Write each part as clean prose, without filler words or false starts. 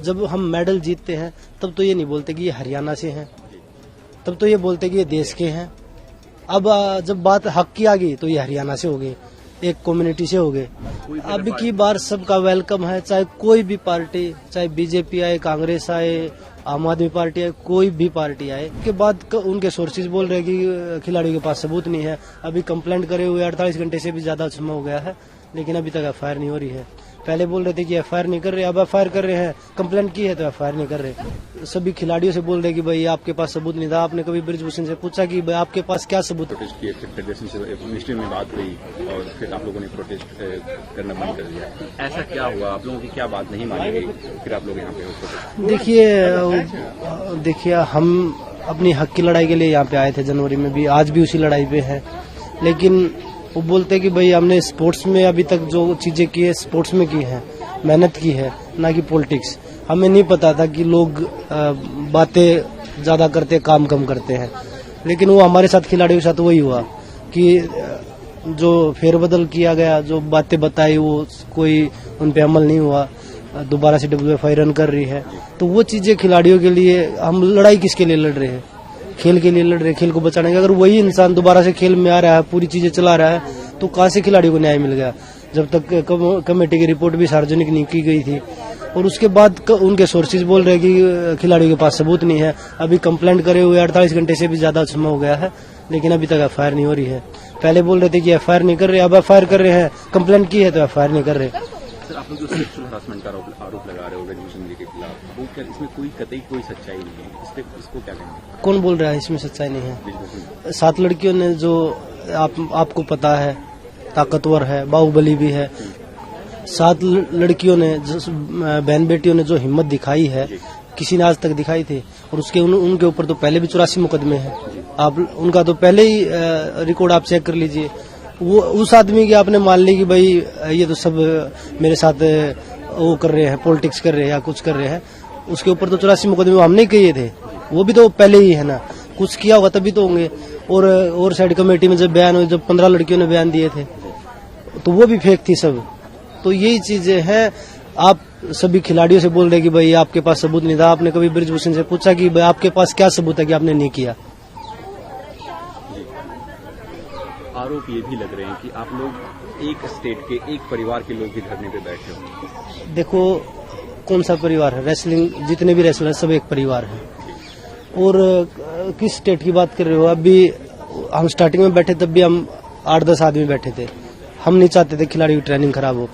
जब हम मेडल जीतते हैं तब तो ये नहीं बोलते कि ये हरियाणा से हैं, तब तो ये बोलते कि ये देश के हैं। अब जब बात हक की आ गई तो ये हरियाणा से हो गए, एक कम्युनिटी से हो गए। अब की बार सबका वेलकम है, चाहे कोई भी पार्टी, चाहे बीजेपी आए, कांग्रेस आए, आम आदमी पार्टी आए, कोई भी पार्टी आए। के बाद उनके सोर्सेज बोल रहे हैं कि खिलाड़ियों के पास सबूत नहीं है। अभी कंप्लेंट करे हुए 48 घंटे से भी ज्यादा समय हो गया है, लेकिन अभी तक एफआईआर नहीं हो रही है। पहले बोल रहे थे कि एफआईआर नहीं कर रहे, अब एफआईआर कर रहे हैं। कंप्लेंट की है तो एफआईआर नहीं कर रहे। सभी खिलाड़ियों से बोल रहे कि भाई आपके पास सबूत नहीं था। आपने कभी ब्रिजभूषण से पूछा कि भाई आपके पास क्या सबूत? प्रोटेस्ट किए, फिर फेडरेशन से मिनिस्ट्री में बात हुई और फिर आप लोगों ने प्रोटेस्ट करना बंद कर दिया। ऐसा क्या हुआ? आप लोगों की क्या बात नहीं मानी गई, फिर आप लोग यहाँ पे? देखिए हम अपनी हक की लड़ाई के लिए यहाँ पे आए थे जनवरी में भी, आज भी उसी लड़ाई पे है। लेकिन वो बोलते हैं कि भाई हमने स्पोर्ट्स में अभी तक जो चीजें की है स्पोर्ट्स में की है, मेहनत की है, ना कि पॉलिटिक्स। हमें नहीं पता था कि लोग बातें ज्यादा करते, काम कम करते हैं। लेकिन वो हमारे साथ, खिलाड़ियों के साथ वही हुआ कि जो फेरबदल किया गया, जो बातें बताई, वो कोई उन पे अमल नहीं हुआ। दोबारा से WFI रन कर रही है, तो वो चीजें खिलाड़ियों के लिए, हम लड़ाई किसके लिए लड़ रहे हैं? खेल के लिए लड़ रहे हैं, खेल को बचाने के। अगर वही इंसान दोबारा से खेल में आ रहा है, पूरी चीजें चला रहा है, तो कहाँ से खिलाड़ियों को न्याय मिल गया? जब तक कमेटी की रिपोर्ट भी सार्वजनिक नहीं की गई थी। और उसके बाद उनके सोर्सेज बोल रहे हैं कि खिलाड़ियों के पास सबूत नहीं है। अभी कंप्लेंट करे हुए 48 घंटे से भी ज्यादा समय हो गया है, लेकिन अभी तक एफआईआर नहीं हो रही है। पहले बोल रहे थे कि एफआईआर नहीं कर रहे, अब एफआईआर कर रहे हैं। कंप्लेंट की है तो एफआईआर नहीं कर रहे। सर, आप लोग जो सेक्सुअल हरासमेंट का आरोप लगा रहे हो ब्रिजभूषण जी के खिलाफ, वो क्या इसमें कोई सच्चाई नहीं है? इसको क्या कहेंगे? कौन बोल रहा है इसमें सच्चाई नहीं है? 7 लड़कियों ने, जो आपको पता है, ताकतवर है, बाहुबली भी है। 7 लड़कियों ने, बहन बेटियों ने जो हिम्मत दिखाई है, किसी ने आज तक दिखाई थी। और उनके ऊपर तो पहले भी 84 मुकदमे हैं। आप उनका तो पहले ही रिकॉर्ड आप चेक कर लीजिए। वो उस आदमी की आपने मान ली कि भाई ये तो सब मेरे साथ वो कर रहे हैं, पॉलिटिक्स कर रहे हैं या कुछ कर रहे हैं। उसके ऊपर तो 84 मुकदमे हमने किए थे, वो भी तो पहले ही है ना। कुछ किया होगा तभी तो होंगे। और साइड कमेटी में जब बयान हुए, जब 15 लड़कियों ने बयान दिए थे, तो वो भी फेक थी सब। तो यही चीजें हैं। आप सभी खिलाड़ियों से बोल रहे कि भाई आपके पास सबूत नहीं था। आपने कभी ब्रिजभूषण से पूछा कि भाई आपके पास क्या सबूत है कि आपने नहीं किया? आरोप ये भी लग रहे हैं कि आप लोग एक स्टेट के, एक परिवार के लोग भी धरने पे बैठे हो। देखो कौन सा परिवार है? रेसलिंग, जितने भी रेसलर सब एक परिवार है। और किस स्टेट की बात कर रहे हो? अभी हम स्टार्टिंग में बैठे तब भी हम 8-10 आदमी बैठे थे। हम नहीं चाहते थे खिलाड़ी की ट्रेनिंग खराब हो।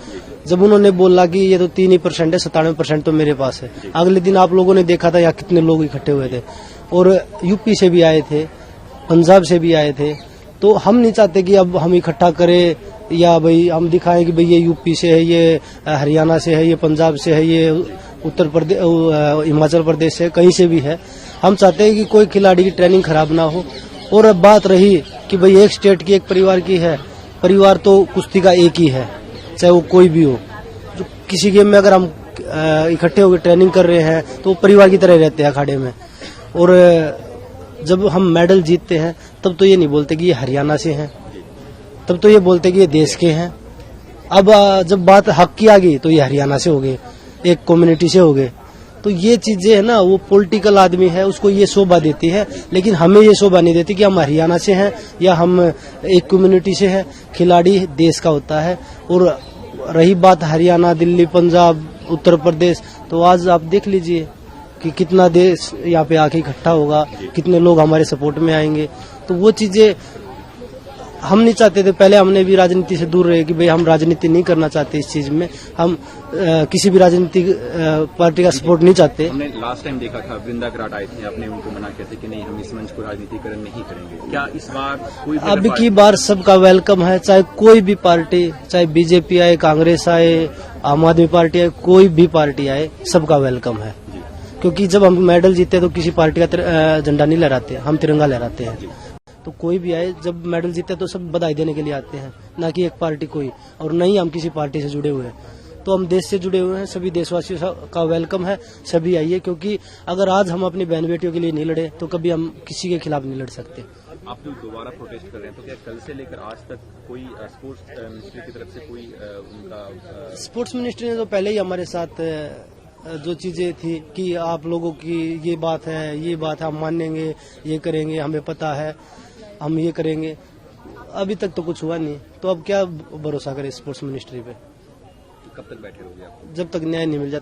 जब उन्होंने बोला कि ये तो 3% है, 97% तो मेरे पास है। अगले दिन आप लोगों ने देखा था यहाँ कितने लोग इकट्ठे हुए थे। और यूपी से भी आए थे, पंजाब से भी आए थे। तो हम नहीं चाहते कि अब हम इकट्ठा करें या भाई हम दिखाएं कि भाई ये यूपी से है, ये हरियाणा से है, ये पंजाब से है, ये उत्तर प्रदेश, हिमाचल प्रदेश से, कहीं से भी है। हम चाहते हैं कि कोई खिलाड़ी की ट्रेनिंग खराब ना हो। और अब बात रही कि भाई एक स्टेट की, एक परिवार की है, परिवार तो कुश्ती का एक ही है, चाहे वो कोई भी हो। जो किसी गेम में अगर हम इकट्ठे होकर ट्रेनिंग कर रहे हैं तो परिवार की तरह रहते हैं अखाड़े में। और जब हम मेडल जीतते हैं तब तो ये नहीं बोलते कि ये हरियाणा से हैं, तब तो ये बोलते कि ये देश के हैं। अब जब बात हक की आ गई तो ये हरियाणा से हो गए, एक कम्युनिटी से हो गए। तो ये चीजें है ना, वो पॉलिटिकल आदमी है, उसको ये शोभा देती है। लेकिन हमें ये शोभा नहीं देती कि हम हरियाणा से हैं या हम एक कम्युनिटी से हैं। खिलाड़ी देश का होता है। और रही बात हरियाणा, दिल्ली, पंजाब, उत्तर प्रदेश, तो आज आप देख लीजिए कि कितना देश यहाँ पे आके इकट्ठा होगा, कितने लोग हमारे सपोर्ट में आएंगे। तो वो चीजें हम नहीं चाहते थे। पहले हमने भी राजनीति से दूर रहे कि भाई हम राजनीति नहीं करना चाहते इस चीज में। हम किसी भी राजनीतिक पार्टी का सपोर्ट नहीं चाहते। हमने लास्ट टाइम देखा था, वृंदा कराट आए थे, आपने उनको मना किया था कि नहीं, हम इस मंच को राजनीतिकरण नहीं करेंगे। क्या इस बार कोई? अब की बार सबका वेलकम है, चाहे कोई भी पार्टी, चाहे बीजेपी आए, कांग्रेस आए, आम आदमी पार्टी आए, कोई भी पार्टी आए, सबका वेलकम है। क्योंकि जब हम मेडल जीते तो किसी पार्टी का झंडा नहीं लहराते, हम तिरंगा लहराते हैं। तो कोई भी आए, जब मेडल जीते तो सब बधाई देने के लिए आते हैं, ना कि एक पार्टी कोई। और नहीं हम किसी पार्टी से जुड़े हुए हैं, तो हम देश से जुड़े हुए हैं। सभी देशवासियों का वेलकम है, सभी आइए। क्योंकि अगर आज हम अपनी बहन बेटियों के लिए नहीं लड़े तो कभी हम किसी के खिलाफ नहीं लड़ सकते। आप लोग दोबारा प्रोटेस्ट कर रहे हैं, तो क्या कल से लेकर आज तक कोई स्पोर्ट्स मिनिस्ट्री की तरफ से कोई उनका? स्पोर्ट्स मिनिस्ट्री ने तो पहले ही हमारे साथ जो चीजें थी कि आप लोगों की ये बात है हम मानेंगे, ये करेंगे, हमें पता है, हम ये करेंगे, अभी तक तो कुछ हुआ नहीं। तो अब क्या भरोसा करें स्पोर्ट्स मिनिस्ट्री पे? कब तक बैठे रहोगे आप? जब तक न्याय नहीं मिल जाता।